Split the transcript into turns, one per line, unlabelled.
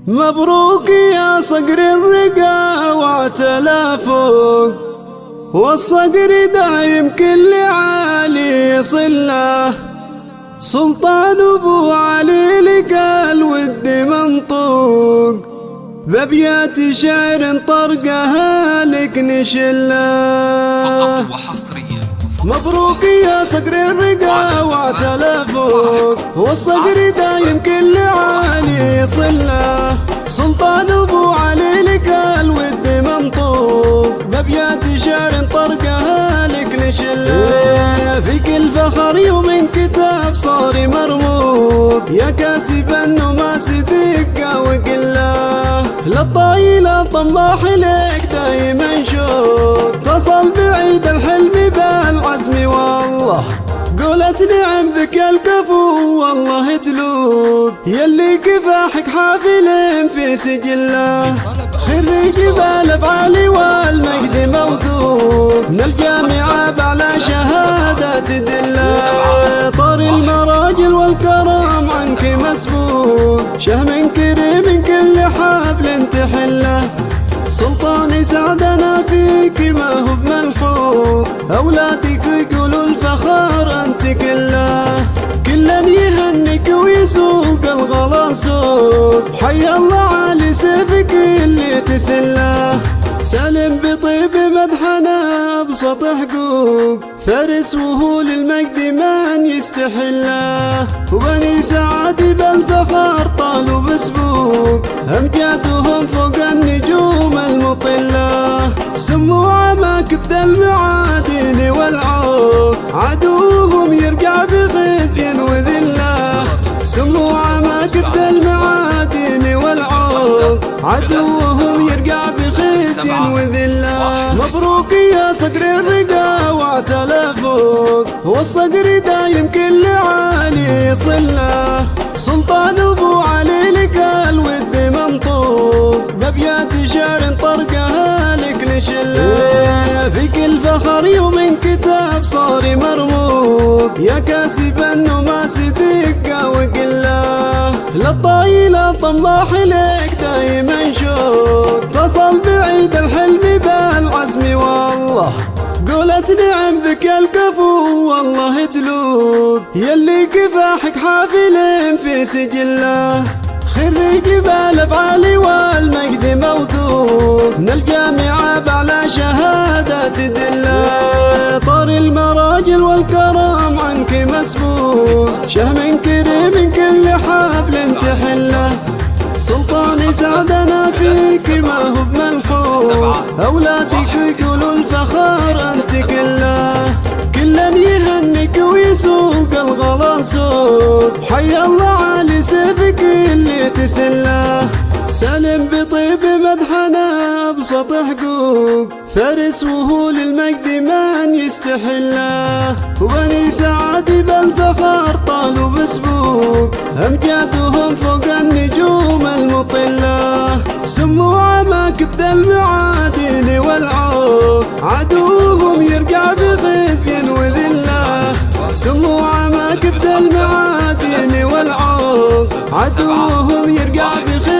مبروك يا صقر الرقا واعتلى فوق، والصقر دايم كل عالي يصله، سلطان ابو علي لقى الود منطوق، بابيات شعر طرقها لك نشله. مبروك يا صقر الرقا واعتلى فوق، والصقر دايم كل عالي يصله، سلطان ابو علي لقى الود منطوق، بابيات شعر طرقها لك نشله. فيك الفخر يوم كتاب صار مرموق، يا كاسبا وما صدق وقله، للطايله طماح لك دايما شوق، تصل بعيد الحلم بالعزم والله، قولت نعم بك الكفو والله تلوق، يلي كفاحك حافل في سجله، خريج بالافعال والمجد موثوق، من الجامعه باعلى شهاده تدله، طار المراجل والكرم عنك مسبوق، شهم كريم كل حبل تحله، سلطان سعدنا فيك ما هو بملحوق، أولادك يقولوا الفخار أنت كله، كلا يهنك ويسوق الغلا سوق، حي الله على سيفك اللي تسله، سالم بطيب مدحنا بسط حقوق، فارس وهو للمجد من يستحله، وبني سعد بالفخر طالوا بسبوق، أمجادهم فوق النجوم المطلة، سموا عماكب المعادن والعوق، عدوهم يرجع بخزي وذله، سموا عماكب المعادن والعوق، عدوهم يرجع بخزي وذله. مبروك يا صقر الرقا واعتلى فوق، والصقر دايم كل عالي يصله، سلطان ابو علي لقى الود منطوق، بابيات شعر طرقها لك نشله. فيك الفخر يوم كتاب صار مرموق، يا كاسبا وما صدق وقله، للطايله طماح لك دايما شوق، تصل بعيد الحلم بالعزم والله، قولت نعم بك الكفو والله تلوق، يلي كفاحك حافل في سجله، خريج بالافعال والمجد موثوق، من الجامعه باعلى شهاده تدله، طار المراجل والكرم عنك مسبوق، شهم كريم كل حبل تحله، سلطان سعدنا فيك ما هو بملحوق، أولادك يقولوا الفخار أنت كله، كلا يهنك ويسوق الغلا سوق، حي الله على سيفك اللي تسله، سالم بطيب مدحنا بسط حقوق، فارس وهو للمجد من يستحله، وبني سعد بالفخر طالوا بسبوق، أمجادهم فوق النجوم المطلة، سموا عماكب المعادن والعوق، عدوهم يرجع بخزي وذله، سموا عماكب المعادن والعوق، عدوهم يرجع بخزي